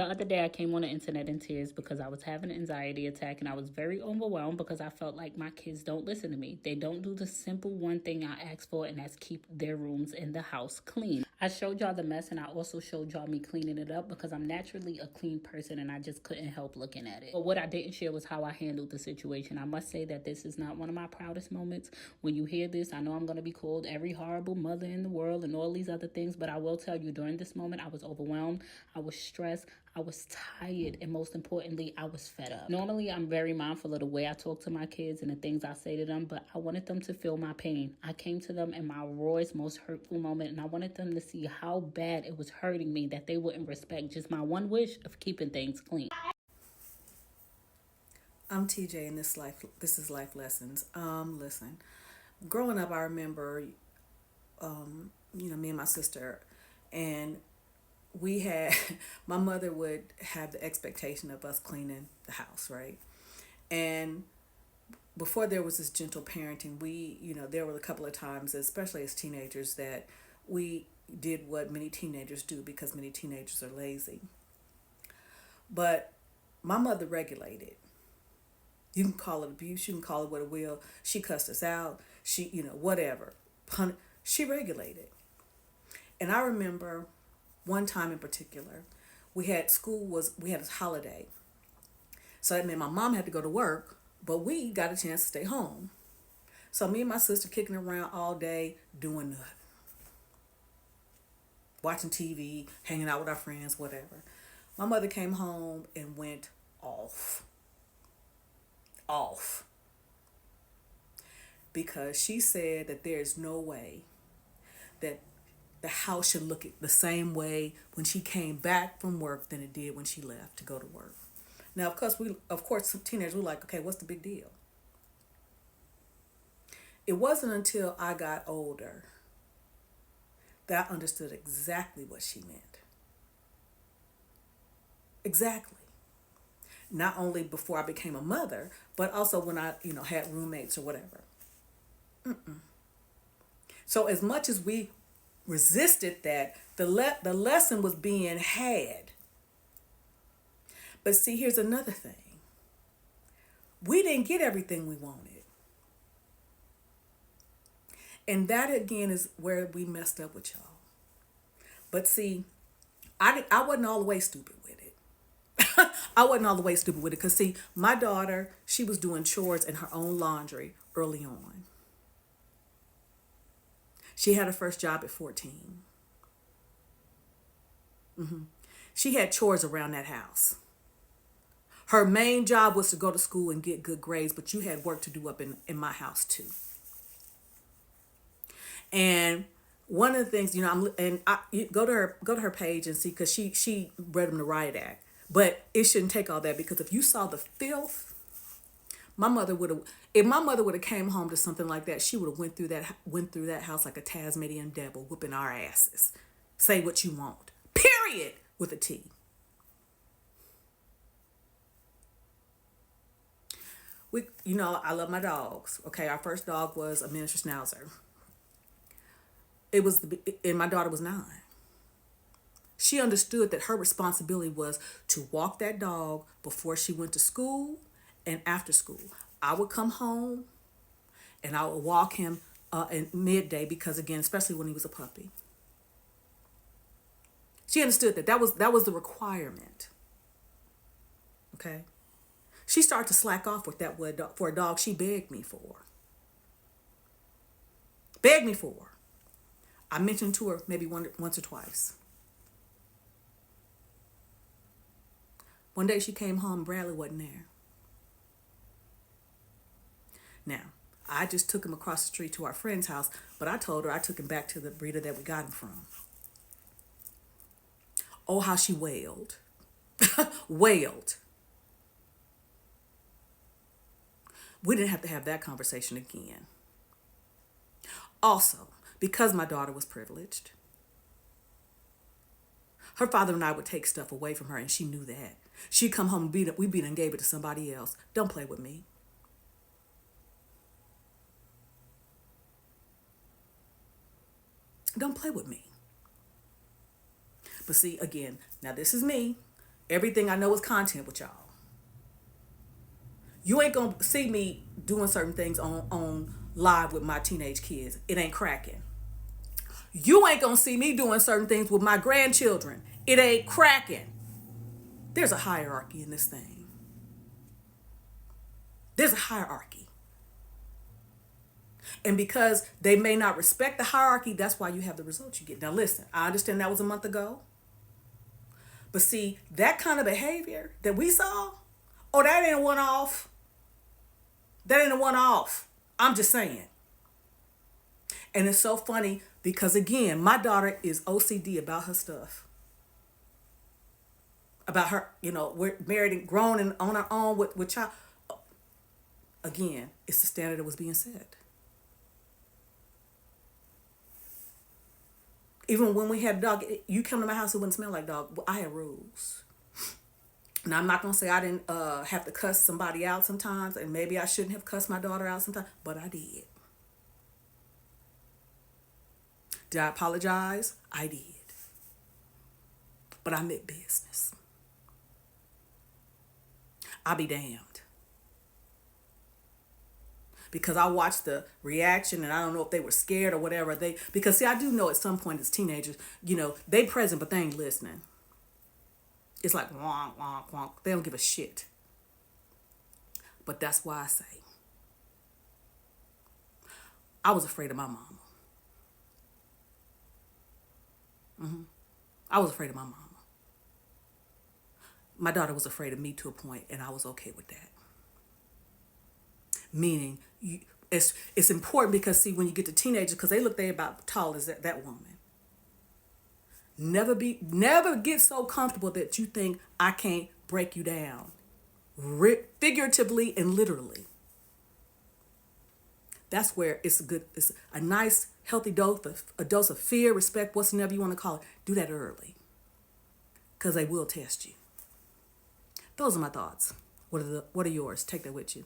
The other day, I came on the internet in tears because I was having an anxiety attack and I was very overwhelmed because I felt like my kids don't listen to me. They don't do the simple one thing I ask for, and that's keep their rooms in the house clean. I showed y'all the mess and I also showed y'all me cleaning it up because I'm naturally a clean person and I just couldn't help looking at it. But what I didn't share was how I handled the situation. I must say that this is not one of my proudest moments. When you hear this, I know I'm going to be called every horrible mother in the world and all these other things, but I will tell you during this moment, I was overwhelmed, I was stressed, I was tired, and most importantly, I was fed up. Normally, I'm very mindful of the way I talk to my kids and the things I say to them, but I wanted them to feel my pain. I came to them in my rawest, most hurtful moment, and I wanted them to see how bad it was hurting me that they wouldn't respect just my one wish of keeping things clean. I'm TJ, and this is life lessons. Listen, growing up, I remember, me and my sister, and we had my mother would have the expectation of us cleaning the house, right? And before there was this gentle parenting, there were a couple of times, especially as teenagers, that we did what many teenagers do because many teenagers are lazy. But my mother regulated. You can call it abuse, you can call it what it will. She cussed us out. Whatever. She regulated. And I remember one time in particular, we had a holiday. So that meant my mom had to go to work, but we got a chance to stay home. So me and my sister kicking around all day, doing nothing. Watching TV, hanging out with our friends, whatever. My mother came home and went off. Off. Because she said that there is no way that the house should look the same way when she came back from work than it did when she left to go to work. Now, of course, some teenagers were like, okay, what's the big deal? It wasn't until I got older that I understood exactly what she meant. Exactly. Not only before I became a mother, but also when I, had roommates or whatever. So as much as we resisted that, the lesson was being had. But see, here's another thing. We didn't get everything we wanted. And that again is where we messed up with y'all. But see, I wasn't all the way stupid with it. I wasn't all the way stupid with it because see, my daughter, she was doing chores and her own laundry early on. She had her first job at 14. She had chores around that house. Her main job was to go to school and get good grades, but you had work to do up in my house too. And one of the things, you go to her page and see because she read them the Riot Act, but it shouldn't take all that because if you saw the filth, my mother would have. If my mother would have came home to something like that, she would have went through that house like a Tasmanian devil, whooping our asses. Say what you want. Period. With a T. I love my dogs. Okay, our first dog was a miniature schnauzer. And my daughter was 9. She understood that her responsibility was to walk that dog before she went to school and after school. I would come home and I would walk him in midday because again, especially when he was a puppy. She understood that was the requirement. Okay. She started to slack off with that for a dog she begged me for. Begged me for. I mentioned to her maybe once or twice. One day she came home, Bradley wasn't there. Now, I just took him across the street to our friend's house, but I told her I took him back to the breeder that we got him from. Oh, how she wailed. Wailed. We didn't have to have that conversation again. Also, because my daughter was privileged, her father and I would take stuff away from her, and she knew that. She'd come home and we beat and gave it to somebody else. Don't play with me. Don't play with me. But see, again, now this is me. Everything I know is content with y'all. You ain't gonna see me doing certain things on live with my teenage kids. It ain't cracking. You ain't gonna see me doing certain things with my grandchildren. It ain't cracking. There's a hierarchy in this thing. There's a hierarchy. And because they may not respect the hierarchy, that's why you have the results you get. Now listen, I understand that was a month ago. But see, that kind of behavior that we saw, oh, that ain't a one-off. That ain't a one-off. I'm just saying. And it's so funny because, again, my daughter is OCD about her stuff. About her, we're married and grown and on our own with child. Again, it's the standard that was being set. Even when we had a dog, you come to my house, it wouldn't smell like dog. I had rules. Now, I'm not going to say I didn't have to cuss somebody out sometimes, and maybe I shouldn't have cussed my daughter out sometimes, but I did. Did I apologize? I did. But I meant business. I'll be damned. Because I watched the reaction, and I don't know if they were scared or whatever. Because see, I do know at some point as teenagers, they present, but they ain't listening. It's like, wonk, wonk, wonk. They don't give a shit. But that's why I say, I was afraid of my mama. I was afraid of my mama. My daughter was afraid of me to a point, and I was okay with that. Meaning, it's important because, see, when you get to teenagers, because they about tall as that woman. Never get so comfortable that you think I can't break you down, figuratively and literally. That's where it's a nice, healthy dose of fear, respect, whatever you want to call it. Do that early, because they will test you. Those are my thoughts. What are yours? Take that with you.